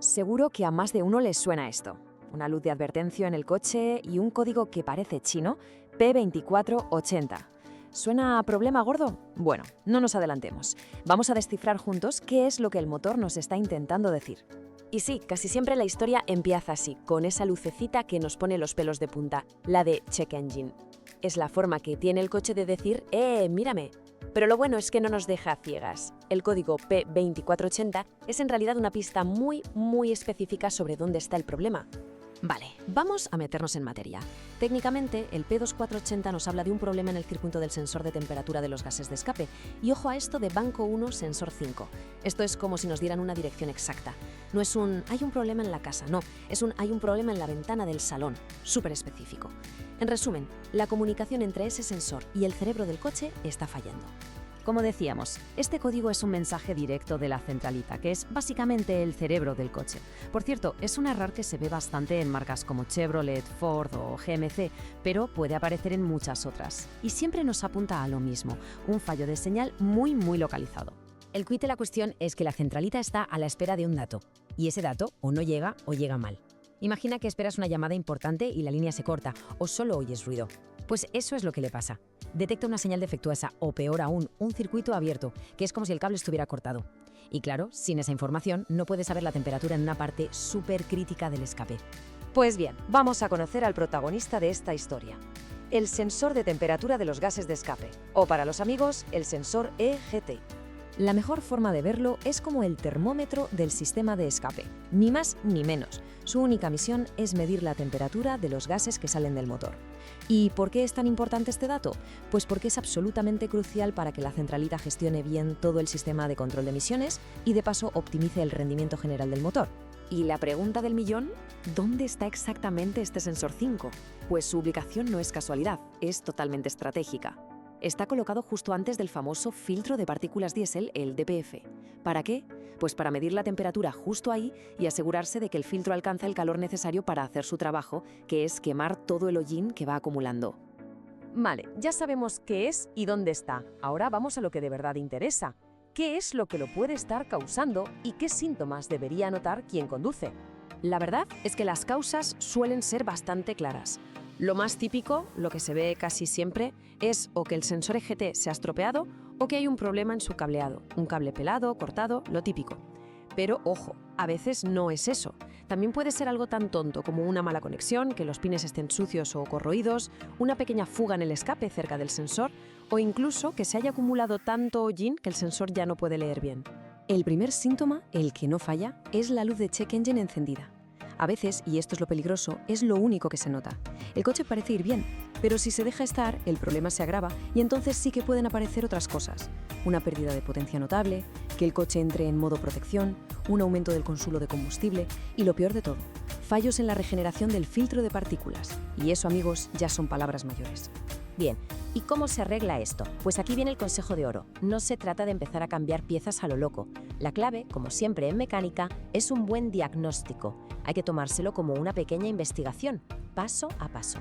Seguro que a más de uno les suena esto. Una luz de advertencia en el coche y un código que parece chino, P2480. ¿Suena a problema gordo? Bueno, no nos adelantemos. Vamos a descifrar juntos qué es lo que el motor nos está intentando decir. Y sí, casi siempre la historia empieza así, con esa lucecita que nos pone los pelos de punta, la de Check Engine. Es la forma que tiene el coche de decir, mírame. Pero lo bueno es que no nos deja ciegas. El código P2480 es en realidad una pista muy específica sobre dónde está el problema. Vale, vamos a meternos en materia. Técnicamente, el P2480 nos habla de un problema en el circuito del sensor de temperatura de los gases de escape. Y ojo a esto de banco 1, sensor 5. Esto es como si nos dieran una dirección exacta. No es un hay un problema en la casa, no. Es un hay un problema en la ventana del salón. Súper específico. En resumen, la comunicación entre ese sensor y el cerebro del coche está fallando. Como decíamos, este código es un mensaje directo de la centralita, que es básicamente el cerebro del coche. Por cierto, es un error que se ve bastante en marcas como Chevrolet, Ford o GMC, pero puede aparecer en muchas otras. Y siempre nos apunta a lo mismo, un fallo de señal muy localizado. El quid de la cuestión es que la centralita está a la espera de un dato, y ese dato o no llega o llega mal. Imagina que esperas una llamada importante y la línea se corta, o solo oyes ruido. Pues eso es lo que le pasa. Detecta una señal defectuosa o, peor aún, un circuito abierto, que es como si el cable estuviera cortado. Y claro, sin esa información no puedes saber la temperatura en una parte súper crítica del escape. Pues bien, vamos a conocer al protagonista de esta historia. El sensor de temperatura de los gases de escape, o para los amigos, el sensor EGT. La mejor forma de verlo es como el termómetro del sistema de escape, ni más ni menos. Su única misión es medir la temperatura de los gases que salen del motor. ¿Y por qué es tan importante este dato? Pues porque es absolutamente crucial para que la centralita gestione bien todo el sistema de control de emisiones y de paso optimice el rendimiento general del motor. Y la pregunta del millón, ¿dónde está exactamente este sensor 5? Pues su ubicación no es casualidad, es totalmente estratégica. Está colocado justo antes del famoso filtro de partículas diésel, el DPF. ¿Para qué? Pues para medir la temperatura justo ahí y asegurarse de que el filtro alcanza el calor necesario para hacer su trabajo, que es quemar todo el hollín que va acumulando. Vale, ya sabemos qué es y dónde está. Ahora vamos a lo que de verdad interesa. ¿Qué es lo que lo puede estar causando y qué síntomas debería notar quien conduce? La verdad es que las causas suelen ser bastante claras. Lo más típico, lo que se ve casi siempre, es o que el sensor EGT se ha estropeado o que hay un problema en su cableado, un cable pelado, cortado, lo típico. Pero ojo, a veces no es eso. También puede ser algo tan tonto como una mala conexión, que los pines estén sucios o corroídos, una pequeña fuga en el escape cerca del sensor o incluso que se haya acumulado tanto hollín que el sensor ya no puede leer bien. El primer síntoma, el que no falla, es la luz de Check Engine encendida. A veces, y esto es lo peligroso, es lo único que se nota. El coche parece ir bien, pero si se deja estar, el problema se agrava y entonces sí que pueden aparecer otras cosas. Una pérdida de potencia notable, que el coche entre en modo protección, un aumento del consumo de combustible y lo peor de todo, fallos en la regeneración del filtro de partículas. Y eso, amigos, ya son palabras mayores. Bien, ¿y cómo se arregla esto? Pues aquí viene el consejo de oro. No se trata de empezar a cambiar piezas a lo loco. La clave, como siempre en mecánica, es un buen diagnóstico. Hay que tomárselo como una pequeña investigación, paso a paso.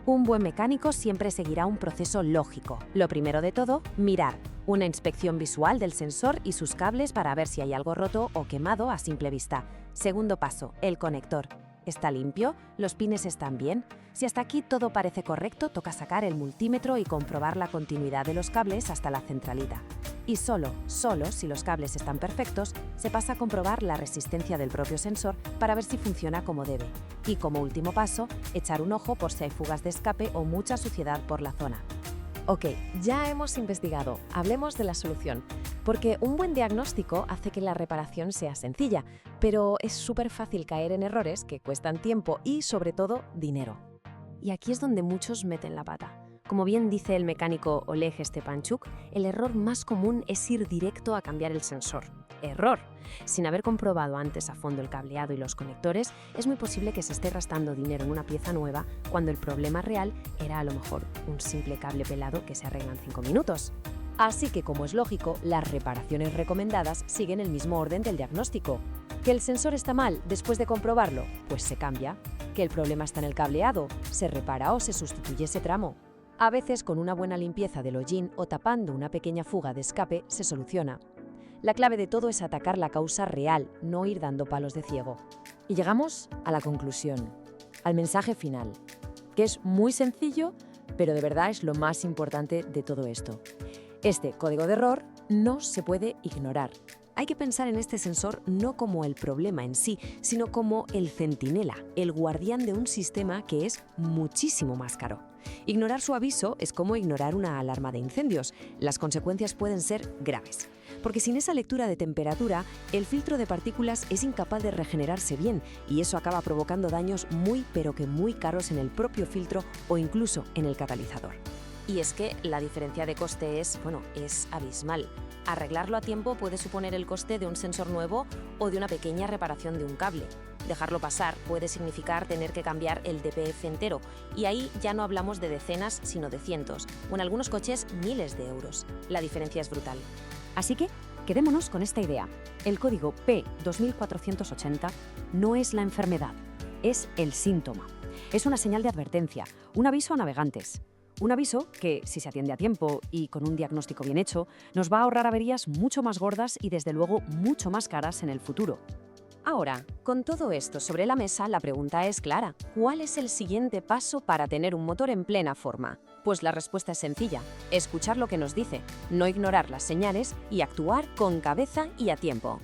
Un buen mecánico siempre seguirá un proceso lógico. Lo primero de todo, mirar. Una inspección visual del sensor y sus cables para ver si hay algo roto o quemado a simple vista. Segundo paso, el conector. ¿Está limpio? ¿Los pines están bien? Si hasta aquí todo parece correcto, toca sacar el multímetro y comprobar la continuidad de los cables hasta la centralita. Y solo si los cables están perfectos, se pasa a comprobar la resistencia del propio sensor para ver si funciona como debe. Y como último paso, echar un ojo por si hay fugas de escape o mucha suciedad por la zona. Ok, ya hemos investigado, hablemos de la solución. Porque un buen diagnóstico hace que la reparación sea sencilla, pero es súper fácil caer en errores que cuestan tiempo y, sobre todo, dinero. Y aquí es donde muchos meten la pata. Como bien dice el mecánico Oleg Stepanchuk, el error más común es ir directo a cambiar el sensor. ¡Error! Sin haber comprobado antes a fondo el cableado y los conectores, es muy posible que se esté gastando dinero en una pieza nueva cuando el problema real era a lo mejor un simple cable pelado que se arregla en 5 minutos. Así que, como es lógico, las reparaciones recomendadas siguen el mismo orden del diagnóstico. ¿Que el sensor está mal después de comprobarlo? Pues se cambia. ¿Que el problema está en el cableado? Se repara o se sustituye ese tramo. A veces, con una buena limpieza del hollín o tapando una pequeña fuga de escape, se soluciona. La clave de todo es atacar la causa real, no ir dando palos de ciego. Y llegamos a la conclusión, al mensaje final, que es muy sencillo, pero de verdad es lo más importante de todo esto. Este código de error no se puede ignorar. Hay que pensar en este sensor no como el problema en sí, sino como el centinela, el guardián de un sistema que es muchísimo más caro. Ignorar su aviso es como ignorar una alarma de incendios. Las consecuencias pueden ser graves. Porque sin esa lectura de temperatura, el filtro de partículas es incapaz de regenerarse bien y eso acaba provocando daños muy pero que muy caros en el propio filtro o incluso en el catalizador. Y es que la diferencia de coste es abismal. Arreglarlo a tiempo puede suponer el coste de un sensor nuevo o de una pequeña reparación de un cable. Dejarlo pasar puede significar tener que cambiar el DPF entero, y ahí ya no hablamos de decenas, sino de cientos, o en algunos coches miles de euros. La diferencia es brutal. Así que, quedémonos con esta idea. El código P2480 no es la enfermedad, es el síntoma. Es una señal de advertencia, un aviso a navegantes. Un aviso que, si se atiende a tiempo y con un diagnóstico bien hecho, nos va a ahorrar averías mucho más gordas y, desde luego, mucho más caras en el futuro. Ahora, con todo esto sobre la mesa, la pregunta es clara. ¿Cuál es el siguiente paso para tener un motor en plena forma? Pues la respuesta es sencilla. Escuchar lo que nos dice, no ignorar las señales y actuar con cabeza y a tiempo.